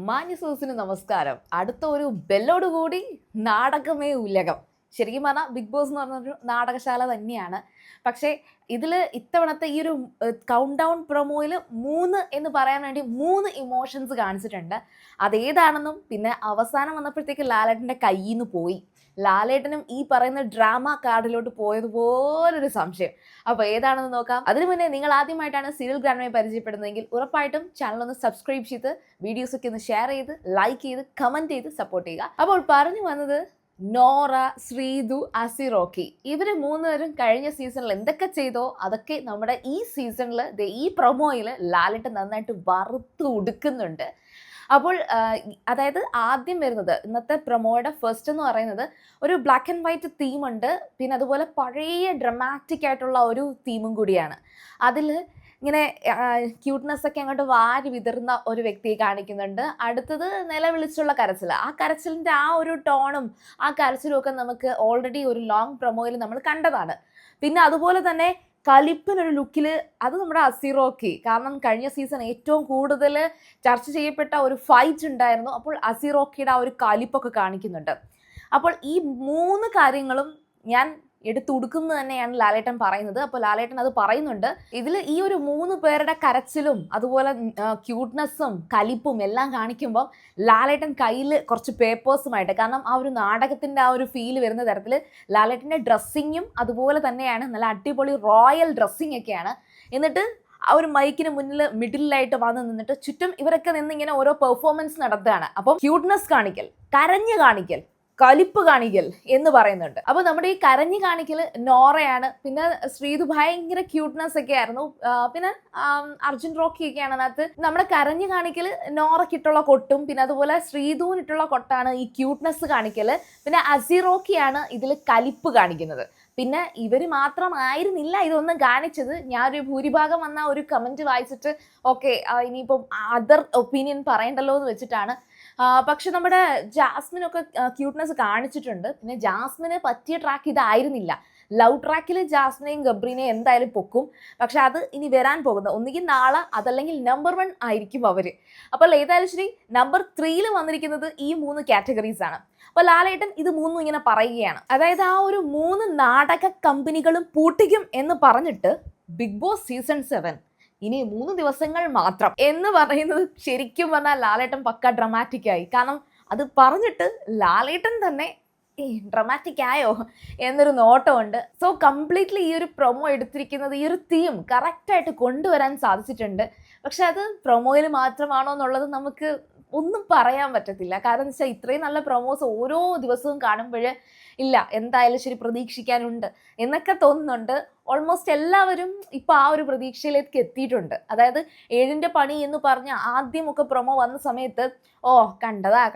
മാന്യ സുഹൃത്തിന് നമസ്കാരം. അടുത്ത ഒരു ബെല്ലോടുകൂടി നാടകമേ ഉലകം. ശരിക്കും പറഞ്ഞാൽ ബിഗ് ബോസ് എന്ന് പറഞ്ഞൊരു നാടകശാല തന്നെയാണ്. പക്ഷേ ഇതിൽ ഇത്തവണത്തെ ഈ ഒരു കൗണ്ട് ഡൗൺ പ്രൊമോയിൽ 3 എന്ന് പറയാൻ വേണ്ടി 3 ഇമോഷൻസ് കാണിച്ചിട്ടുണ്ട്. അതേതാണെന്നും പിന്നെ അവസാനം വന്നപ്പോഴത്തേക്ക് ലാലേട്ടൻ്റെ കയ്യിൽ നിന്ന് പോയി. ലാലേട്ടനും ഈ പറയുന്ന ഡ്രാമ കാർഡിലോട്ട് പോയതുപോലൊരു സംശയം. അപ്പോൾ ഏതാണെന്ന് നോക്കാം. അതിനു മുന്നേ നിങ്ങൾ ആദ്യമായിട്ടാണ് സീരിയൽ ഗ്രാൻഡ്മയെ പരിചയപ്പെടുന്നതെങ്കിൽ ഉറപ്പായിട്ടും ചാനൽ ഒന്ന് സബ്സ്ക്രൈബ് ചെയ്ത് വീഡിയോസൊക്കെ ഒന്ന് ഷെയർ ചെയ്ത് ലൈക്ക് ചെയ്ത് കമൻറ്റ് ചെയ്ത് സപ്പോർട്ട് ചെയ്യുക. അപ്പോൾ പറഞ്ഞു വന്നത് നോറ, ശ്രീതു, അസിറോക്കി ഇവർ 3 പേരും കഴിഞ്ഞ സീസണിൽ എന്തൊക്കെ ചെയ്തോ അതൊക്കെ നമ്മുടെ ഈ സീസണിൽ ഈ പ്രൊമോയിൽ ലാലേട്ടൻ നന്നായിട്ട് വറുത്ത് ഉടുക്കുന്നുണ്ട്. അപ്പോൾ അതായത് ആദ്യം വരുന്നത് ഇന്നത്തെ പ്രൊമോയുടെ ഫസ്റ്റ് എന്ന് പറയുന്നത് ഒരു ബ്ലാക്ക് ആൻഡ് വൈറ്റ് തീമുണ്ട്. പിന്നെ അതുപോലെ പഴയ ഡ്രമാറ്റിക് ആയിട്ടുള്ള ഒരു തീമും കൂടിയാണ്. അതിൽ ഇങ്ങനെ ക്യൂട്ട്നെസ് ഒക്കെ അങ്ങോട്ട് വാരി വിതറുന്ന ഒരു വ്യക്തിയെ കാണിക്കുന്നുണ്ട്. അടുത്തത് നിലവിളിച്ചുള്ള കരച്ചിൽ. ആ കരച്ചിലിൻ്റെ ആ ഒരു ടോണും ആ കരച്ചിലും ഒക്കെ നമുക്ക് ഓൾറെഡി ഒരു ലോങ് പ്രൊമോയിൽ നമ്മൾ കണ്ടതാണ്. പിന്നെ അതുപോലെ തന്നെ കലിപ്പിനൊരു ലുക്കിൽ അത് നമ്മുടെ അസിറോക്കി. കാരണം കഴിഞ്ഞ സീസൺ ഏറ്റവും കൂടുതൽ ചർച്ച ചെയ്യപ്പെട്ട ഒരു ഫൈറ്റ് ഉണ്ടായിരുന്നു. അപ്പോൾ അസിറോക്കിയുടെ ആ ഒരു കലിപ്പൊക്കെ കാണിക്കുന്നുണ്ട്. അപ്പോൾ ഈ 3 കാര്യങ്ങളും ഞാൻ എടുത്തുടുക്കുന്നത് തന്നെയാണ് ലാലേട്ടൻ പറയുന്നത്. അപ്പോൾ ലാലേട്ടൻ അത് പറയുന്നുണ്ട്. ഇതിൽ ഈ ഒരു 3 പേരുടെ കരച്ചിലും അതുപോലെ ക്യൂട്ട്നെസ്സും കലിപ്പും എല്ലാം കാണിക്കുമ്പോൾ ലാലേട്ടൻ കയ്യിൽ കുറച്ച് പേപ്പേഴ്സുമായിട്ട്, കാരണം ആ ഒരു നാടകത്തിൻ്റെ ആ ഒരു ഫീൽ വരുന്ന തരത്തിൽ ലാലേട്ടൻ്റെ ഡ്രസ്സിങ്ങും അതുപോലെ തന്നെയാണ്. നല്ല അടിപൊളി റോയൽ ഡ്രസ്സിങ് ഒക്കെയാണ്. എന്നിട്ട് ആ ഒരു മൈക്കിന് മുന്നിൽ മിഡിലായിട്ട് വന്ന് നിന്നിട്ട് ചുറ്റും ഇവരൊക്കെ നിന്ന് ഇങ്ങനെ ഓരോ പെർഫോമൻസ് നടത്തുകയാണ്. അപ്പോൾ ക്യൂട്ട്നെസ് കാണിക്കൽ, കരഞ്ഞു കാണിക്കൽ, കലിപ്പ് കാണിക്കൽ എന്ന് പറയുന്നുണ്ട്. അപ്പോൾ നമ്മുടെ ഈ കരഞ്ഞു കാണിക്കൽ നോറയാണ്. പിന്നെ ശ്രീതു ഭയങ്കര ക്യൂട്ട്നെസ് ഒക്കെ ആയിരുന്നു. പിന്നെ അർജുൻ റോക്കി ഒക്കെയാണ് അതിനകത്ത്. നമ്മുടെ കരഞ്ഞു കാണിക്കൽ നോറക്കിട്ടുള്ള കൊട്ടും പിന്നെ അതുപോലെ ശ്രീതുവിനിട്ടുള്ള കൊട്ടാണ് ഈ ക്യൂട്ട്നെസ് കാണിക്കൽ. പിന്നെ അസിറോക്കിയാണ് ഇതിൽ കലിപ്പ് കാണിക്കുന്നത്. പിന്നെ ഇവർ മാത്രമായിരുന്നില്ല ഇതൊന്നും കാണിച്ചത്. ഞാനൊരു ഭൂരിഭാഗം വന്ന ഒരു കമൻറ്റ് വായിച്ചിട്ട് ഓക്കെ ഇനിയിപ്പം അതർ ഒപ്പീനിയൻ പറയണ്ടല്ലോ എന്ന് വെച്ചിട്ടാണ്. പക്ഷെ നമ്മുടെ ജാസ്മിനൊക്കെ ക്യൂട്ട്നെസ് കാണിച്ചിട്ടുണ്ട്. പിന്നെ ജാസ്മിന് പറ്റിയ ട്രാക്ക് ഇതായിരുന്നില്ല. ലവ് ട്രാക്കിൽ ജാസ്മിനെയും ഗബ്രീനെയും എന്തായാലും പൊക്കും. പക്ഷെ അത് ഇനി വരാൻ പോകുന്നത് ഒന്നുകിൽ നാളെ അതല്ലെങ്കിൽ നമ്പർ 1 ആയിരിക്കും അവർ. അപ്പോൾ ഏതായാലും ശരി, നമ്പർ 3 വന്നിരിക്കുന്നത് ഈ 3 കാറ്റഗറീസ് ആണ്. അപ്പോൾ ലാലേട്ടൻ ഇത് 3 ഇങ്ങനെ പറയുകയാണ്. അതായത് ആ ഒരു 3 നാടക കമ്പനികളും പൂട്ടിക്കും എന്ന് പറഞ്ഞിട്ട് ബിഗ് ബോസ് സീസൺ 7 ഇനി 3 ദിവസങ്ങൾ മാത്രം എന്ന് പറയുന്നത് ശരിക്കും പറഞ്ഞാൽ ലാലേട്ടൻ പക്ക ഡ്രമാറ്റിക് ആയി. കാരണം അത് പറഞ്ഞിട്ട് ലാലേട്ടൻ തന്നെ ഡ്രമാറ്റിക് ആയോ എന്നൊരു നോട്ടമുണ്ട്. സോ കംപ്ലീറ്റ്ലി ഈ ഒരു പ്രൊമോ എടുത്തിരിക്കുന്നത് ഈ ഒരു തീം കറക്റ്റായിട്ട് കൊണ്ടുവരാൻ സാധിച്ചിട്ടുണ്ട്. പക്ഷെ അത് പ്രൊമോയിൽ മാത്രമാണോ എന്നുള്ളത് നമുക്ക് ഒന്നും പറയാൻ പറ്റത്തില്ല. കാരണം എന്ന് വെച്ചാൽ ഇത്രയും നല്ല പ്രൊമോസ് ഓരോ ദിവസവും കാണുമ്പോൾ ഇല്ല എന്തായാലും ശരി പ്രതീക്ഷിക്കാനുണ്ട് എന്നൊക്കെ തോന്നുന്നുണ്ട്. ഓൾമോസ്റ്റ് എല്ലാവരും ഇപ്പോൾ ആ ഒരു പ്രതീക്ഷയിലേക്ക് എത്തിയിട്ടുണ്ട്. അതായത് 7ന്റെ പണി എന്ന് പറഞ്ഞ ആദ്യമൊക്കെ പ്രൊമോ വന്ന സമയത്ത് കണ്ടതാ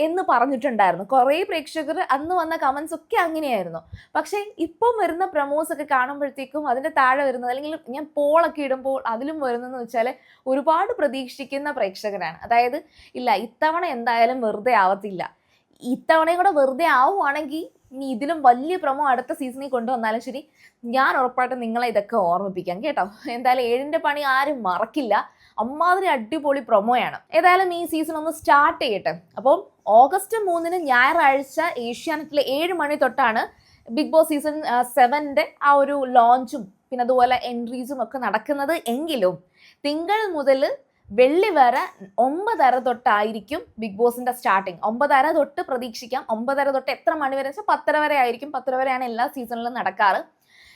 എന്ന് പറഞ്ഞിട്ടുണ്ടായിരുന്നു. കുറേ പ്രേക്ഷകർ അന്ന് വന്ന കമൻസ് ഒക്കെ അങ്ങനെയായിരുന്നു. പക്ഷേ ഇപ്പം വരുന്ന പ്രൊമോസ് ഒക്കെ കാണുമ്പോഴത്തേക്കും അതിൻ്റെ താഴെ വരുന്നത്, അല്ലെങ്കിൽ ഞാൻ പോളൊക്കെ ഇടുമ്പോൾ അതിലും വരുന്നതെന്ന് വെച്ചാൽ ഒരുപാട് പ്രതീക്ഷിക്കുന്ന പ്രേക്ഷകരാണ്. അതായത് ഇല്ല ഇത്തവണ എന്തായാലും വെറുതെ ആവത്തില്ല, ഇത്തവണയും കൂടെ വെറുതെ ആവുകയാണെങ്കിൽ ഇനി ഇതിലും വലിയ പ്രൊമോ അടുത്ത സീസണിൽ കൊണ്ടുവന്നാലും ശരി ഞാൻ ഉറപ്പായിട്ടും നിങ്ങളെ ഇതൊക്കെ ഓർമ്മിപ്പിക്കാം കേട്ടോ. എന്തായാലും 7ന്റെ പണി ആരും മറക്കില്ല. അമ്മാതിരി അടിപൊളി പ്രൊമോയാണ്. ഏതായാലും ഈ സീസൺ ഒന്ന് സ്റ്റാർട്ട് ചെയ്യട്ടെ. അപ്പം ഓഗസ്റ്റ് 3 ഞായറാഴ്ച ഏഷ്യാനെറ്റിലെ 7 മണി തൊട്ടാണ് ബിഗ് ബോസ് സീസൺ 7ന്റെ ആ ഒരു ലോഞ്ചും പിന്നെ അതുപോലെ എൻട്രീസും ഒക്കെ നടക്കുന്നത്. എങ്കിലും തിങ്കൾ മുതൽ വെള്ളി വരെ 9:30 തൊട്ടായിരിക്കും ബിഗ് ബോസിന്റെ സ്റ്റാർട്ടിങ്. 9:30 തൊട്ട് പ്രതീക്ഷിക്കാം. 9:30 തൊട്ട് എത്ര മണി വരെ വെച്ചാൽ 10:30 വരെ ആയിരിക്കും. 10:30 വരെയാണ് എല്ലാ സീസണിലും നടക്കാറ്.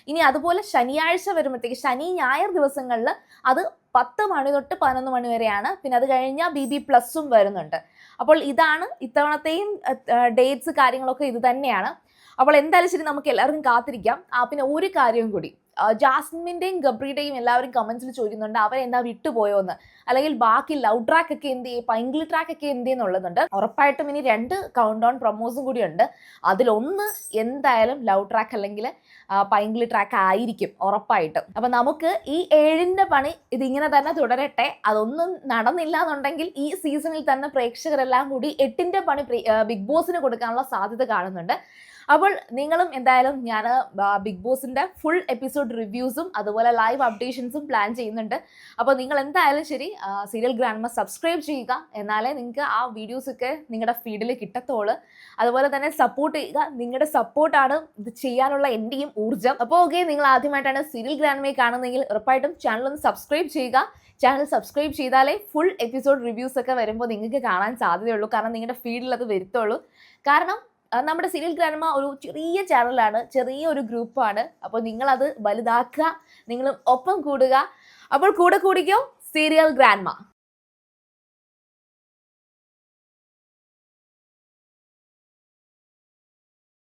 ഇനി അതുപോലെ ശനിയാഴ്ച വരുമ്പോഴത്തേക്ക് ശനി ഞായർ ദിവസങ്ങളിൽ അത് 10 മണി തൊട്ട് 11 മണി വരെയാണ്. പിന്നെ അത് കഴിഞ്ഞാൽ BB+ വരുന്നുണ്ട്. അപ്പോൾ ഇതാണ് ഇത്തവണത്തെയും ഡേറ്റ്സ് കാര്യങ്ങളൊക്കെ ഇത് തന്നെയാണ്. അപ്പോൾ എന്തായാലും ശരി നമുക്ക് എല്ലാവർക്കും കാത്തിരിക്കാം. പിന്നെ ഒരു കാര്യവും കൂടി, ജാസ്മിൻ്റെയും ഗബ്രിയുടെയും എല്ലാവരും കമൻസിൽ ചോദിക്കുന്നുണ്ട് അവരെന്താ വിട്ടുപോയോ എന്ന്, അല്ലെങ്കിൽ ബാക്കി ലവ് ട്രാക്ക് ഒക്കെ എന്ത് ചെയ്യും, പൈങ്കിളി ട്രാക്ക് ഒക്കെ എന്ത് ചെയ്യുന്നുള്ളതുണ്ട്. ഉറപ്പായിട്ടും ഇനി 2 കൗണ്ട് ഡൗൺ പ്രൊമോസും കൂടി ഉണ്ട്. അതിലൊന്ന് എന്തായാലും ലവ് ട്രാക്ക് അല്ലെങ്കിൽ പൈങ്കിളി ട്രാക്ക് ആയിരിക്കും ഉറപ്പായിട്ടും. അപ്പം നമുക്ക് ഈ 7ന്റെ പണി ഇതിങ്ങനെ തന്നെ തുടരട്ടെ. അതൊന്നും നടന്നില്ല എന്നുണ്ടെങ്കിൽ ഈ സീസണിൽ തന്നെ പ്രേക്ഷകരെല്ലാം കൂടി 8ന്റെ പണി ബിഗ് ബോസിന് കൊടുക്കാനുള്ള സാധ്യത കാണുന്നുണ്ട്. അപ്പോൾ നിങ്ങളും എന്തായാലും ഞാൻ ബിഗ് ബോസിൻ്റെ ഫുൾ എപ്പിസോഡ് എപ്പിസോഡ് റിവ്യൂസും അതുപോലെ ലൈവ് അപ്ഡേഷൻസും പ്ലാൻ ചെയ്യുന്നുണ്ട്. അപ്പോൾ നിങ്ങൾ എന്തായാലും ശരി സീരിയൽ ഗ്രാൻഡ്മ സബ്സ്ക്രൈബ് ചെയ്യുക, എന്നാലേ നിങ്ങൾക്ക് ആ വീഡിയോസൊക്കെ നിങ്ങളുടെ ഫീഡിൽ കിട്ടത്തുള്ളൂ. അതുപോലെ തന്നെ സപ്പോർട്ട് ചെയ്യുക, നിങ്ങളുടെ സപ്പോർട്ടാണ് ഇത് ചെയ്യാനുള്ള എൻ്റെയും ഊർജ്ജം. അപ്പോൾ ഓക്കെ, നിങ്ങൾ ആദ്യമായിട്ടാണ് സീരിയൽ ഗ്രാൻഡ്മയെ കാണുന്നതെങ്കിൽ ഉറപ്പായിട്ടും ചാനൽ ഒന്ന് സബ്സ്ക്രൈബ് ചെയ്യുക. ചാനൽ സബ്സ്ക്രൈബ് ചെയ്താലേ ഫുൾ എപ്പിസോഡ് റിവ്യൂസ് ഒക്കെ വരുമ്പോൾ നിങ്ങൾക്ക് കാണാൻ സാധ്യതയുള്ളൂ, കാരണം നിങ്ങളുടെ ഫീഡിൽ അത് വരുത്തുള്ളൂ. കാരണം നമ്മുടെ സീരിയൽ ഗ്രാൻഡ്മ ഒരു ചെറിയ ചാനലാണ്, ചെറിയൊരു ഗ്രൂപ്പാണ്. അപ്പോൾ നിങ്ങളത് വലുതാക്കുക, നിങ്ങൾ ഒപ്പം കൂടുക. അപ്പോൾ കൂടെ കൂടിക്കോ സീരിയൽ ഗ്രാൻഡ്മ.